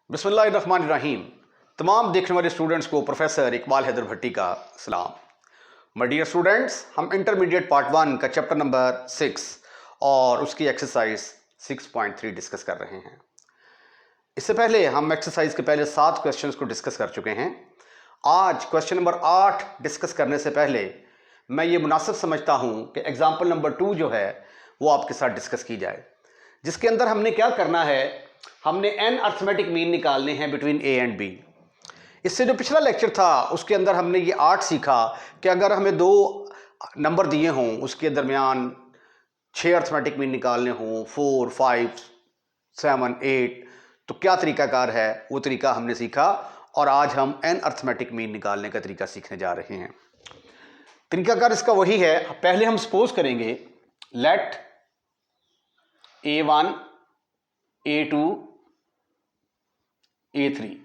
बिस्मिल्लाहिर्रहमानिर्रहीम। तमाम देखने वाले स्टूडेंट्स को प्रोफेसर इकबाल हैदर भट्टी का सलाम। माय डियर स्टूडेंट्स, हम इंटरमीडिएट पार्ट 1 का चैप्टर नंबर 6 और उसकी एक्सरसाइज 6.3 डिस्कस कर रहे हैं। इससे पहले हम एक्सरसाइज के पहले 7 क्वेश्चंस को डिस्कस कर चुके हैं। आज क्वेश्चन नंबर 8 डिस्कस करने से पहले मैं ये मुनासिब समझता हूँ कि एग्जाम्पल नंबर 2 जो है वो आपके साथ डिस्कस की जाए, जिसके अंदर हमने क्या करना है, हमने n अर्थमेटिक मीन निकालने हैं बिटवीन a एंड b। इससे जो पिछला लेक्चर था उसके अंदर हमने ये आर्ट सीखा कि अगर हमें दो नंबर दिए हों, उसके दरमियान 6 अर्थमेटिक मीन निकालने हों, 4, 5, 7, 8, तो क्या तरीकाकार है, वो तरीका हमने सीखा। और आज हम n अर्थमेटिक मीन निकालने का तरीका सीखने जा रहे हैं। तरीकाकार इसका वही है। पहले हम सपोज करेंगे late a1, a2, a3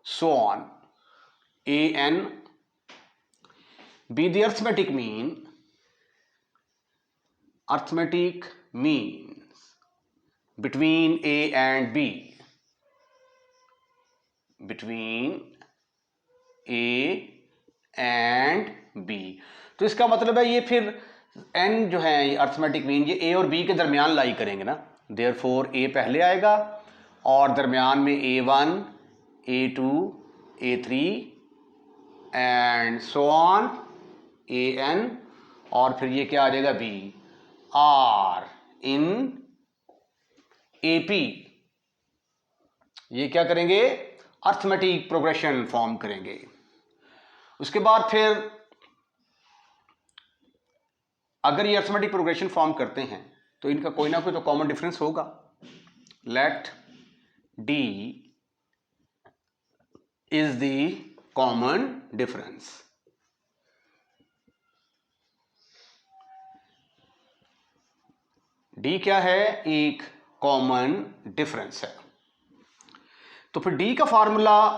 so on an be the arithmetic means between a and b, between a and b। तो इसका मतलब है ये फिर n जो है ये अर्थमेटिक मीन ये a और b के दरमियान लाई करेंगे ना, देयरफॉर a पहले आएगा और दरमियान में a1, a2, a3 and so on an, और फिर ये क्या आ जाएगा b आर इन AP। ये क्या करेंगे, अर्थमेटिक प्रोग्रेशन फॉर्म करेंगे। उसके बाद फिर अगर ये अर्थमेटिक प्रोग्रेशन फॉर्म करते हैं तो इनका कोई ना कोई तो कॉमन डिफरेंस होगा। Let D is the common difference. D क्या है, एक कॉमन डिफरेंस है। तो फिर D का फार्मूला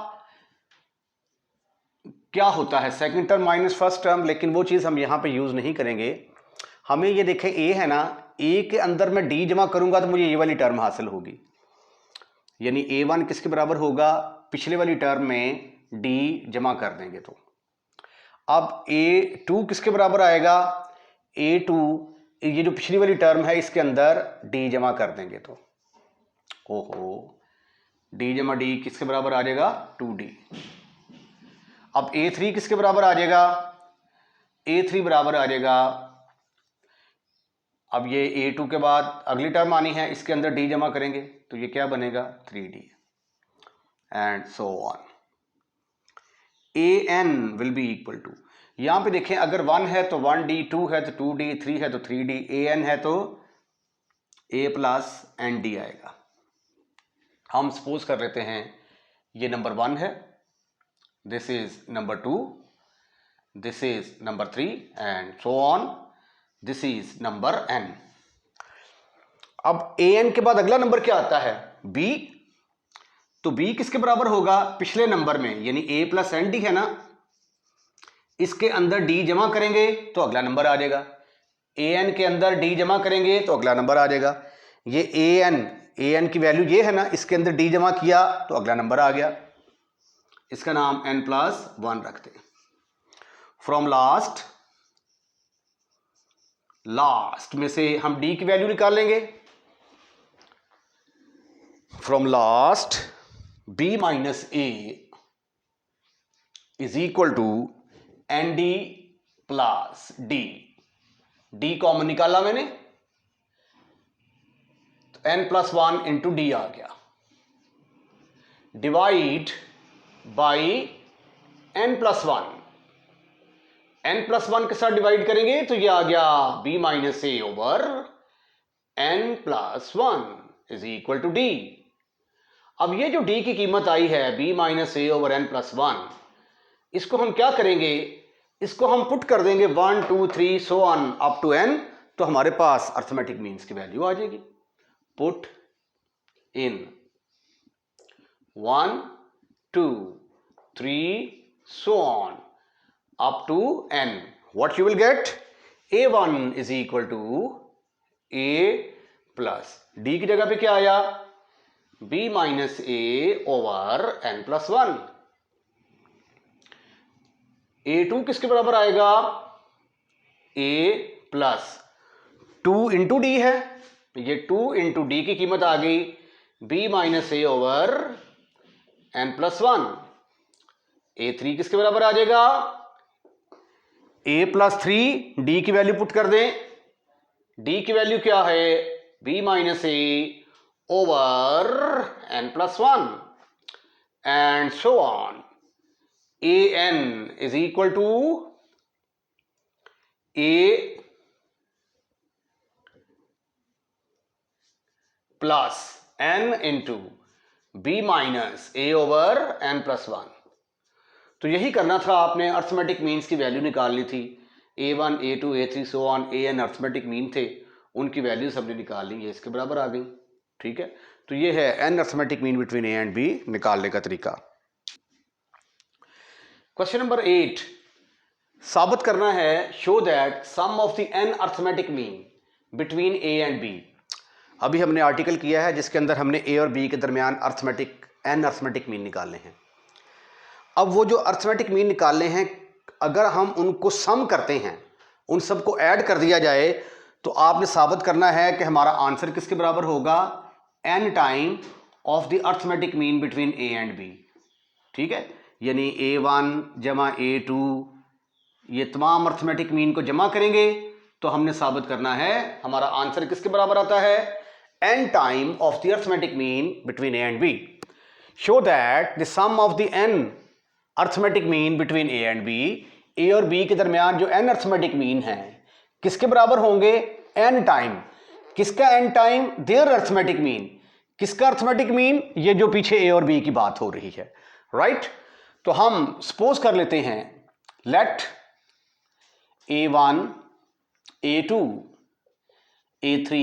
क्या होता है, second term minus first term, लेकिन वो चीज़ हम यहाँ पे यूज़ नहीं करेंगे। हमें ये देखें A है ना, A के अंदर मैं D जमा करूँगा तो मुझे ये वाली टर्म हासिल होगी, यानी A1 किसके बराबर होगा, पिछले वाली टर्म में D जमा कर देंगे तो अब A2 किसके बराबर आएगा, A2 ये जो पिछली वाली टर्म है इसके अंदर D जमा कर देंगे तो ओहो D जमा D किसके बराबर आ जाएगा, 2D। अब A3 किसके बराबर आ जाएगा, A3 बराबर आ जाएगा, अब ये A2 के बाद अगली टर्म आनी है, इसके अंदर D जमा करेंगे तो ये क्या बनेगा, 3D and so on. an will be equal to, यहां पे देखें अगर 1 है तो 1D, 2 है तो 2D, 3 है तो 3D, an है तो a प्लस nd आएगा। हम सपोज कर लेते हैं ये नंबर 1 है, this is number 2, this is number 3 and so on, this is number n। अब an के बाद अगला नंबर क्या आता है, b। तो b किसके बराबर होगा, पिछले नंबर में, यानी a प्लस एन डी है ना, इसके अंदर d जमा करेंगे तो अगला नंबर आ जाएगा। an के अंदर d जमा करेंगे तो अगला नंबर आ जाएगा। ये an की वैल्यू ये है ना, इसके अंदर d जमा किया तो अगला नंबर आ गया। इसका नाम n+1 रखते हैं। फ्रॉम लास्ट में से हम d की वैल्यू निकाल लेंगे। From last b minus a is equal to nd plus d common निकाला मैंने तो n+1 इंटू d आ गया, डिवाइड बाई n+1। n+1 के साथ डिवाइड करेंगे तो ये आ गया b minus a over n+1 is equal to d। अब ये जो d की कीमत आई है b minus a over n+1, इसको हम क्या करेंगे, इसको हम पुट कर देंगे 1, 2, 3 so on up to n, तो हमारे पास अर्थमेटिक मीन्स की वैल्यू आ जाएगी। Put in 1, 2, 3 so on up to n, what you will get, a1 is equal to a plus d की जगह पे क्या आया, b माइनस ए ओवर n प्लस 1। a2 किसके बराबर आएगा? a प्लस 2 इंटू डी है, ये 2 इंटू डी की कीमत आ गई b माइनस ए ओवर n प्लस 1। a3 किसके बराबर आ जाएगा? a प्लस 3, डी की वैल्यू पुट कर दें, डी की वैल्यू क्या है? b minus A over n plus 1 and so on. an is equal to a plus n into b minus A over n plus 1। तो यही करना था आपने, अर्थमेटिक मीन्स की वैल्यू निकालनी थी। a1, a2, a3 so on an arithmetic mean थे, उनकी वैल्यूज हमने निकाल ली, ये इसके बराबर आ गई। ठीक है, तो ये है n arithmetic mean between a and b निकालने का तरीका। क्वेश्चन नंबर 8, साबित करना है show that sum of the n arithmetic mean between a and b। अभी हमने आर्टिकल किया है जिसके अंदर हमने a और b के दरमियान n अर्थमेटिक मीन निकालने हैं। अब वो जो अर्थमेटिक मीन निकालने हैं, अगर हम उनको सम करते हैं, उन सबको ऐड कर दिया जाए, तो आपने साबित करना है कि हमारा आंसर किसके बराबर होगा? n time of the arithmetic mean between a and b। ठीक है, यानी a1 जमा a2, ये तमाम अर्थमेटिक मीन को जमा करेंगे तो हमने साबित करना है हमारा आंसर किसके बराबर आता है? n time of the arithmetic mean between a and b। Show that the sum of the n arithmetic mean between a and b, a और b के दरमियान जो n अर्थमेटिक मीन है किसके बराबर होंगे? n time. किसका n time? Their arithmetic mean. किसका अर्थमेटिक मीन? ये जो पीछे a और b की बात हो रही है, राइट? तो हम सपोज कर लेते हैं, let a1, a2, a3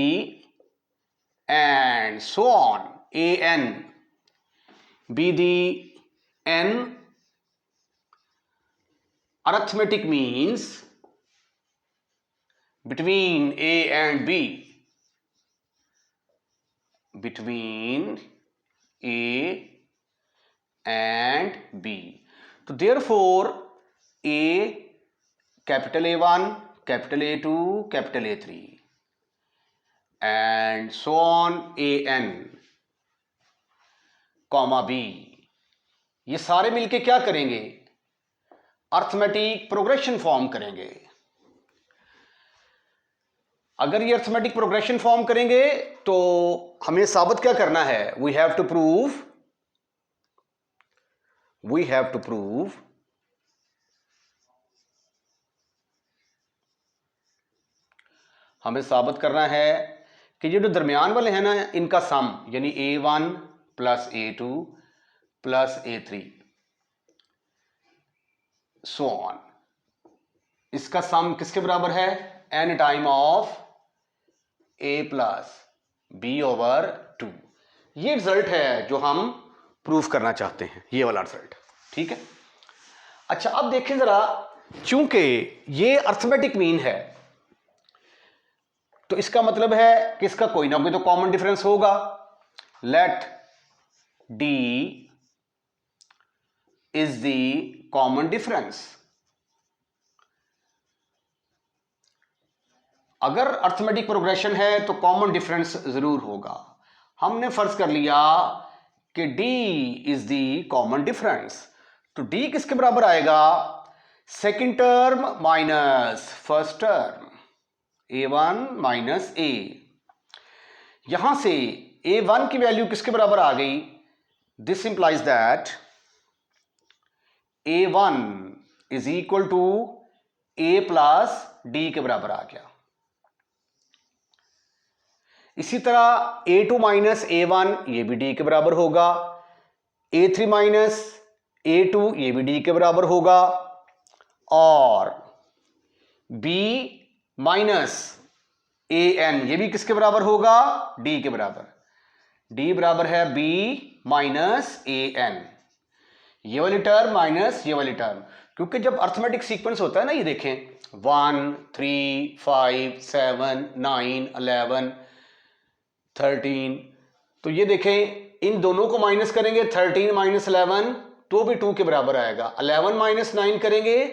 and so on an be the n arithmetic means between a and b, between a and b। तो therefore a, capital A1, capital A2, capital A3 and so on an comma b, ये सारे मिलके क्या करेंगे? Arithmetic progression form करेंगे। अगर ये arithmetic progression form करेंगे तो हमें साबित क्या करना है? वी हैव टू प्रूव हमें साबित करना है कि ये जो दरमियान वाले हैं ना, इनका सम, यानी a1 plus a2 plus a3 so on, इसका सम किसके बराबर है? n time of a plus b over 2। ये रिजल्ट है जो हम प्रूफ करना चाहते हैं, ये वाला रिजल्ट। ठीक है, अच्छा अब देखें जरा, चूंकि ये अर्थमेटिक मीन है तो इसका मतलब है कि इसका कोई ना कोई तो कॉमन डिफरेंस होगा। Let d is the common difference. अगर अर्थमेटिक प्रोग्रेशन है तो कॉमन डिफरेंस जरूर होगा। हमने फर्ज कर लिया कि d is the common difference, तो d किसके बराबर आएगा? Second term minus first term, a1 minus a। यहां से a1 की वैल्यू किसके बराबर आ गई? This implies that a1 is equal to a plus d के बराबर आ गया। इसी तरह a2 माइनस a1, ये भी d के बराबर होगा। a3 माइनस a2, ये भी d के बराबर होगा। और b माइनस an, ये भी किसके बराबर होगा? d के बराबर। d बराबर है b माइनस an, ये वाली टर्म माइनस ये वाली टर्म। क्योंकि जब अर्थमेटिक सीक्वेंस होता है ना, ये देखें 1, 3, 5, 7, 9, 11, 13, तो ये देखें इन दोनों को माइनस करेंगे 13 माइनस 11 तो भी 2 के बराबर आएगा, 11 माइनस 9 करेंगे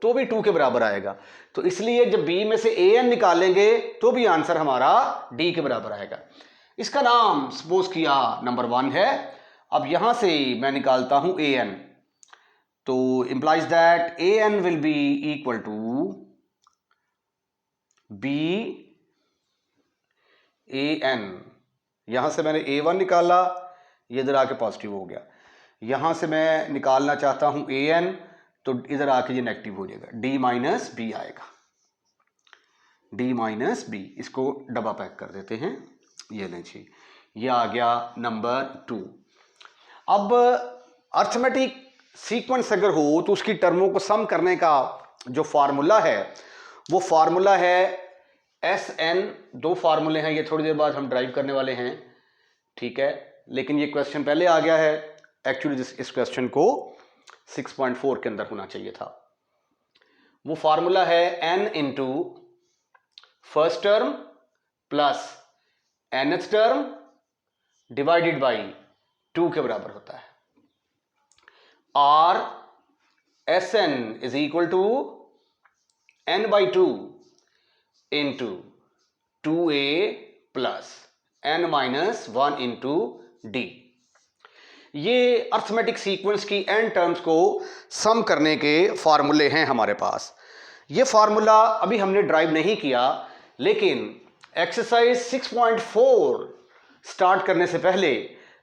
तो भी 2 के बराबर आएगा। तो इसलिए जब बी में से ए एन निकालेंगे तो भी आंसर हमारा डी के बराबर आएगा। इसका नाम सपोज किया नंबर 1 है। अब यहां से मैं निकालता हूं ए एन, तो implies that A N will be equal to B A N. यहां से मैंने ए वन निकाला, ये इधर आके पॉजिटिव हो गया। यहां से मैं निकालना चाहता हूं ए एन, तो इधर आके ये नेगेटिव हो जाएगा, डी माइनस बी आएगा, डी माइनस बी। इसको डबा पैक कर देते हैं, ये लीजिए, ये आ गया नंबर 2। अब अर्थमेटिक सीक्वेंस अगर हो तो उसकी टर्मों को सम करने का जो फार्मूला है वो फार्मूला है एस एन। 2 फार्मूले हैं, ये थोड़ी देर बाद हम ड्राइव करने वाले हैं, ठीक है। लेकिन ये क्वेश्चन पहले आ गया है, एक्चुअली इस क्वेश्चन को 6.4 के अंदर होना चाहिए था। वो फार्मूला है n into first term plus nth term divided by 2 के बराबर होता है। और S N is equal to n by 2 into 2a plus n minus 1 into D. ये अर्थमेटिक सीक्वेंस की n टर्म्स को सम करने के फार्मूले हैं हमारे पास। ये फार्मूला अभी हमने ड्राइव नहीं किया, लेकिन एक्सरसाइज 6.4 स्टार्ट करने से पहले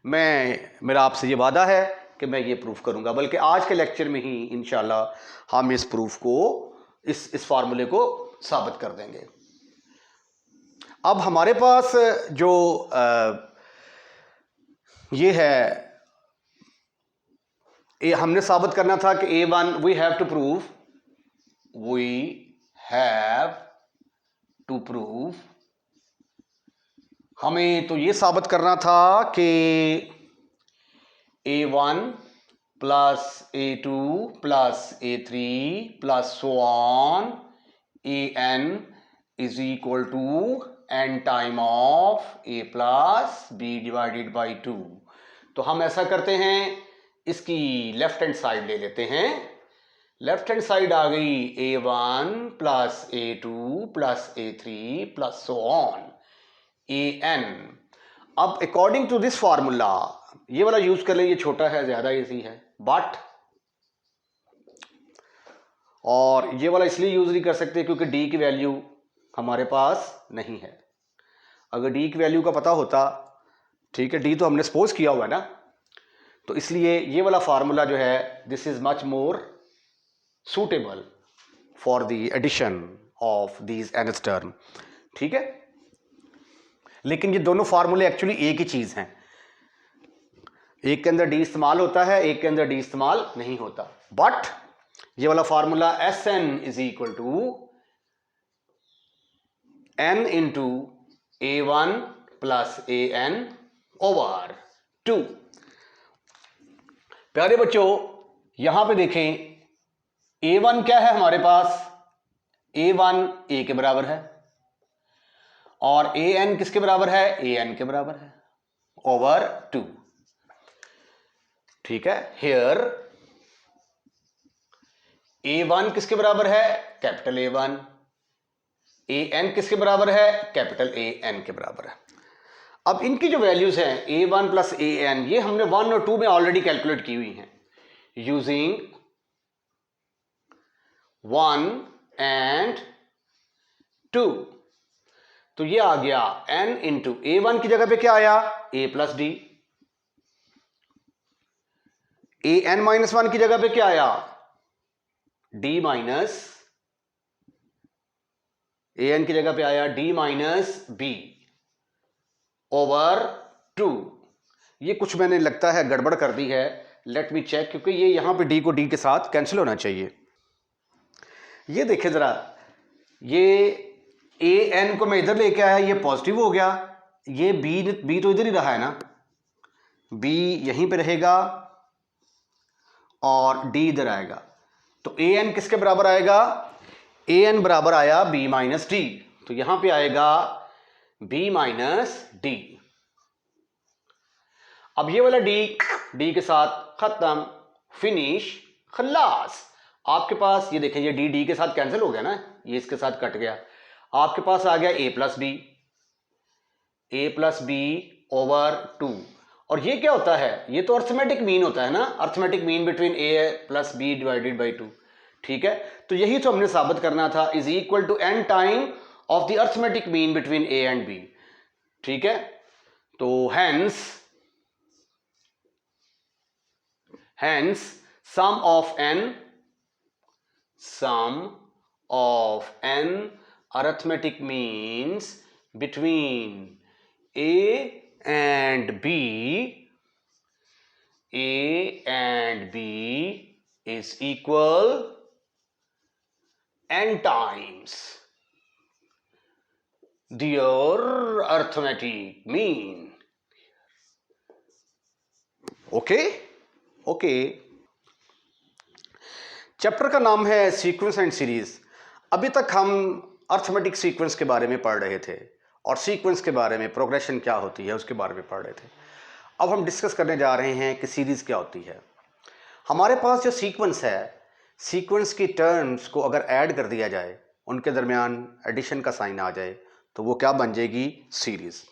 मेरा आपसे ये वादा है कि मैं ये प्रूफ करूंगा, बल्कि आज के लेक्चर में ही इंशाल्लाह हम इस प्रूफ को, इस फार्मूले को साबित कर देंगे। अब हमारे पास जो ये है, ये हमने साबित करना था कि A1 we have to prove, हमें तो ये साबित करना था कि A1 plus A2 plus A3 plus so on AN is equal to n time of A plus B divided by 2। तो हम ऐसा करते हैं, इसकी लेफ्ट हैंड साइड ले लेते हैं। लेफ्ट हैंड साइड आ गई A1 plus A2 plus A3 plus so on AN। अब अकॉर्डिंग टू दिस फार्मूला ये वाला यूज कर ले, ये छोटा है, ज्यादा इजी है, बट और ये वाला इसलिए यूज नहीं कर सकते क्योंकि डी की वैल्यू हमारे पास नहीं है। अगर डी की वैल्यू का पता होता, ठीक है, डी तो हमने सपोज किया हुआ है ना, तो इसलिए ये वाला फार्मूला जो है this is much more suitable for the addition of these nth term, ठीक है। लेकिन ये दोनों फार्मूले एक्चुअली एक ही चीज हैं, एक के अंदर डी इस्तेमाल होता है, एक के अंदर डी इस्तेमाल नहीं होता। बट ये वाला formula S N is equal to n into A1 plus AN over 2। प्यारे बच्चों, यहां पे देखें, A1 क्या है हमारे पास, A1 A के बराबर है और AN किसके बराबर है, AN के बराबर है, ओवर 2, ठीक है। हियर A1 किसके बराबर है, कैपिटल A1, AN किसके बराबर है, कैपिटल AN के बराबर है। अब इनकी जो वैल्यूज हैं A1 प्लस AN, ये हमने 1 और 2 में ऑलरेडी कैलकुलेट की हुई हैं यूजिंग 1 एंड 2। तो ये आ गया n इंटू A1 की जगह पे क्या आया, A plus D, AN minus 1 की जगह पे क्या आया, D माइनस, AN की जगह पे आया D माइनस B ओवर 2। ये कुछ मैंने लगता है गड़बड़ कर दी है, लेट मी चेक, क्योंकि ये यहां पे D को D के साथ कैंसिल होना चाहिए। ये देखें जरा, ये AN को मैं इधर लेके आया, ये पॉजिटिव हो गया, ये B तो इधर ही रहा है ना, B यहीं पे रहेगा और D इधर आएगा। तो AN किसके बराबर आएगा, AN बराबर आया B माइनस डी, तो यहां पे आएगा B माइनस डी। अब ये वाला डी के साथ खत्म, फिनिश, खल्लास। आपके पास ये देखें, ये डी के साथ कैंसिल हो गया ना, ये इसके साथ कट गया। आपके पास आ गया ए प्लस बी ओवर 2। और ये क्या होता है, ये तो अर्थमेटिक मीन होता है ना, arithmetic mean between A plus B divided by 2। ठीक है, तो यही तो हमने साबित करना था, is equal to n time of the arithmetic mean between A and B. ठीक है, तो hence sum of n arithmetic means between a and b is equal n times their arithmetic mean. Okay. Chapter का नाम है sequence and series. अभी तक हम arithmetic sequence के बारे में पढ़ रहे थे और सीक्वेंस के बारे में, प्रोग्रेशन क्या होती है उसके बारे में पढ़ रहे थे। अब हम डिस्कस करने जा रहे हैं कि सीरीज क्या होती है। हमारे पास जो सीक्वेंस है, सीक्वेंस की टर्म्स को अगर ऐड कर दिया जाए, उनके दरमियान एडिशन का साइन आ जाए, तो वो क्या बन जाएगी, सीरीज।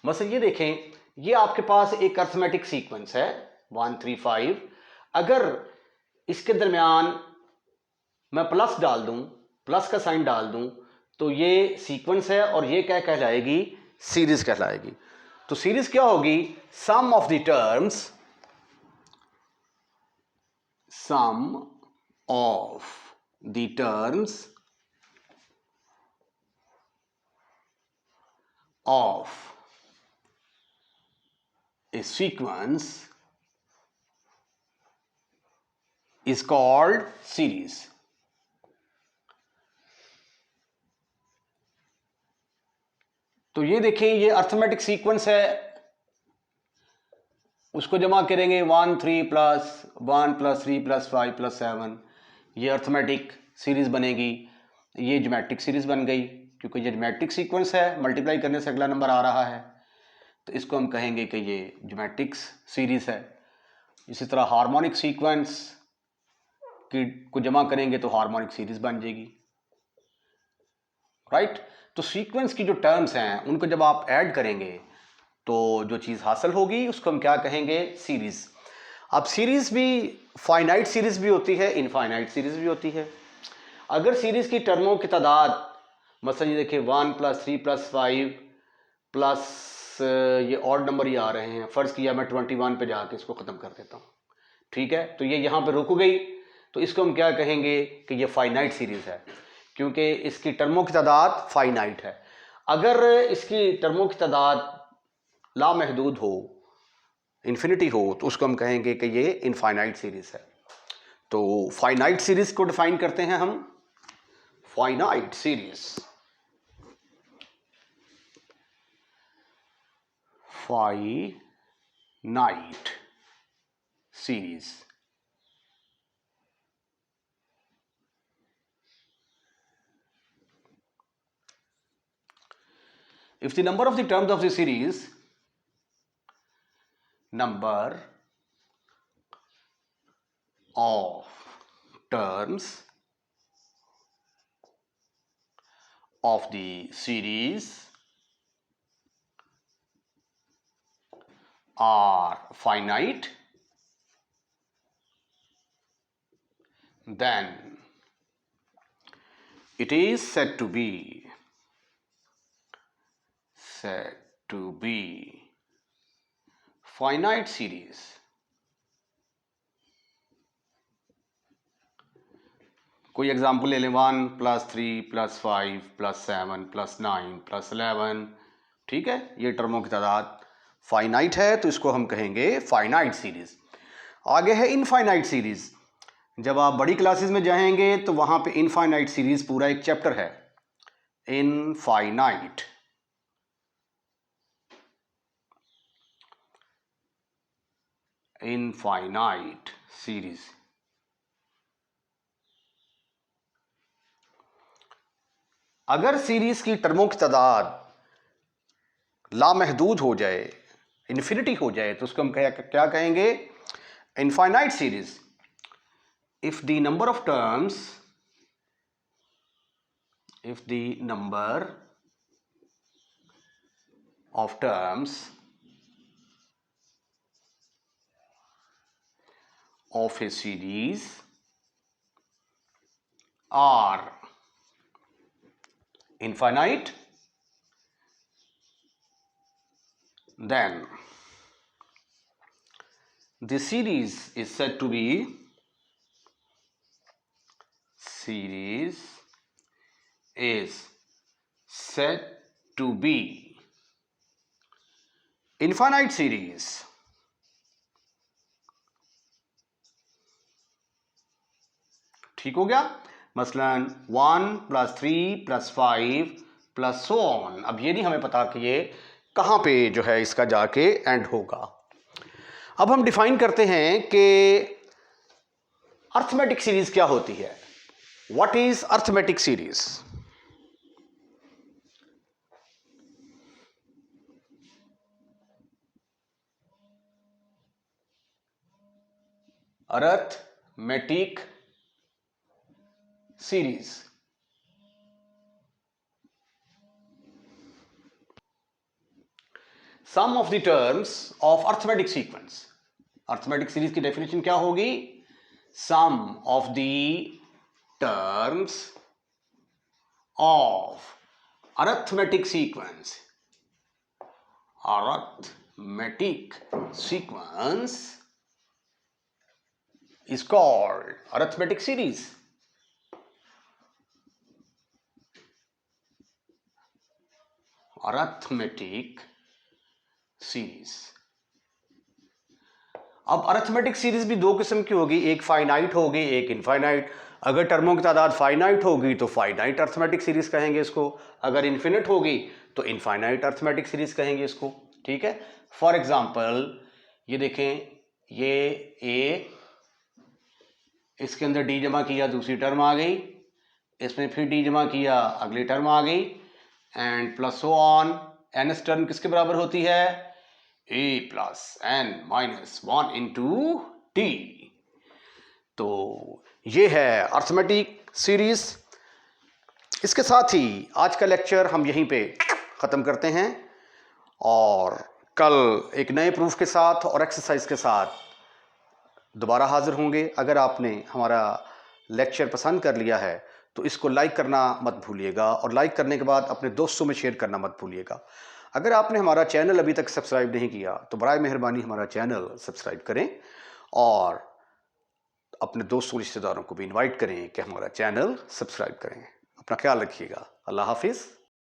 मसलन ये देखें, ये आपके पास एक अर्थमेटिक सीक्वेंस है 1 3 5। अगर इसके दरमियान मैं प्लस डाल दूं, प्लस का साइन डाल दूं, तो ये सीक्वेंस है और ये क्या कहलाएगी, सीरीज कहलाएगी। तो सीरीज क्या होगी, sum of the terms, sum of the terms of a sequence is called series. तो ये देखिए, ये अर्थमेटिक सीक्वेंस है, उसको जमा करेंगे 1 3 प्लस 1 प्लस 3 प्लस 5 प्लस 7, ये अर्थमेटिक सीरीज बनेगी। ये ज्योमेट्रिक सीरीज बन गई, क्योंकि ये ज्योमेट्रिक सीक्वेंस है, मल्टीप्लाई करने से अगला नंबर आ रहा है, तो इसको हम कहेंगे कि ये ज्योमेट्रिक सीरीज है। इसी तरह हार्मोनिक सीक्वेंस को जमा करेंगे तो हार्मोनिक सीरीज बन जाएगी, राइट। तो सीक्वेंस की जो टर्म्स हैं उनको जब आप ऐड करेंगे तो जो चीज़ हासिल होगी उसको हम क्या कहेंगे, सीरीज। अब सीरीज भी फाइनाइट सीरीज भी होती है, इनफाइनाइट सीरीज भी होती है। अगर सीरीज की टर्मों की तादाद, मसलन ये देखिए 1 प्लस 3 प्लस 5 प्लस ये ऑड नंबर ही आ रहे हैं, फ़र्ज़ किया मैं 21 पे जाके इसको ख़त्म कर देता हूँ। ठीक है, तो ये यहाँ पे रुक गई, तो इसको हम क्या कहेंगे कि ये फाइनाइट सीरीज़ है, क्योंकि इसकी टर्मों की तादाद फाइनाइट है। अगर इसकी टर्मों की तादाद लामहदूद हो, इन्फिनिटी हो, तो उसको हम कहेंगे कि ये इनफाइनाइट सीरीज़ है। तो फाइनाइट सीरीज़ को डिफ़ाइन करते हैं हम, finite series, finite series. If the number of the terms of the series, number of terms of the series are finite, then it is said to be finite series. कोई example ले लें, 1 plus 3 plus 5 plus 7 plus 9 plus 11। ठीक है, ये टर्मों की तादाद finite है, तो इसको हम कहेंगे फाइनाइट सीरीज। आगे है इनफाइनाइट सीरीज। जब आप बड़ी क्लासेस में जाएंगे तो वहाँ पे इनफाइनाइट सीरीज पूरा एक चैप्टर है, इनफाइनाइट। Infinite series. अगर सीरीज की टर्मों की तादाद लामहदूद हो जाए, इन्फिनिटी हो जाए तो उसको हम क्या कहेंगे? Infinite series. if the number of terms of a series are infinite, then the series is said to be infinite series. ठीक हो गया? मसलन 1 + 3 + 5 + so on। अब ये नहीं हमें पता कि ये कहाँ पे जो है इसका जाके एंड होगा। अब हम डिफाइन करते हैं कि अर्थमेटिक सीरीज क्या होती है। What is arithmetic series? Arithmetic series sum of the terms of arithmetic sequence। Arithmetic series की डेफिनेशन क्या होगी? sum of the terms of arithmetic sequence is called arithmetic series। Arithmetic series. अब arithmetic series भी दो किस्म की होगी, एक फाइनाइट होगी, एक इनफाइनाइट। अगर टर्मों की तादाद फाइनाइट होगी तो फाइनाइट अरिथमेटिक सीरीज कहेंगे इसको, अगर इन्फिनिट होगी तो इनफाइनाइट अरिथमेटिक सीरीज कहेंगे इसको। ठीक है? फॉर एग्जांपल ये देखें, ये ए, इसके अंदर डी जमा किया, दूसरी टर्म आ गई, इसमें फिर डी जमा किया, अगली टर्म आ गई, and plus so on. N term किसके बराबर होती है? a + n - 1 × t। तो ये है अरिथमेटिक सीरीज। इसके साथ ही आज का लेक्चर हम यहीं पे ख़त्म करते हैं और कल एक नए प्रूफ के साथ और एक्सरसाइज के साथ दोबारा हाजिर होंगे। अगर आपने हमारा लेक्चर पसंद कर लिया है तो इसको लाइक करना मत भूलिएगा और लाइक करने के बाद अपने दोस्तों में शेयर करना मत भूलिएगा। अगर आपने हमारा चैनल अभी तक सब्सक्राइब नहीं किया तो बराए मेहरबानी हमारा चैनल सब्सक्राइब करें और अपने दोस्तों रिश्तेदारों को भी इनवाइट करें कि हमारा चैनल सब्सक्राइब करें। अपना ख्याल रखिएगा। अल्लाह हाफिज़।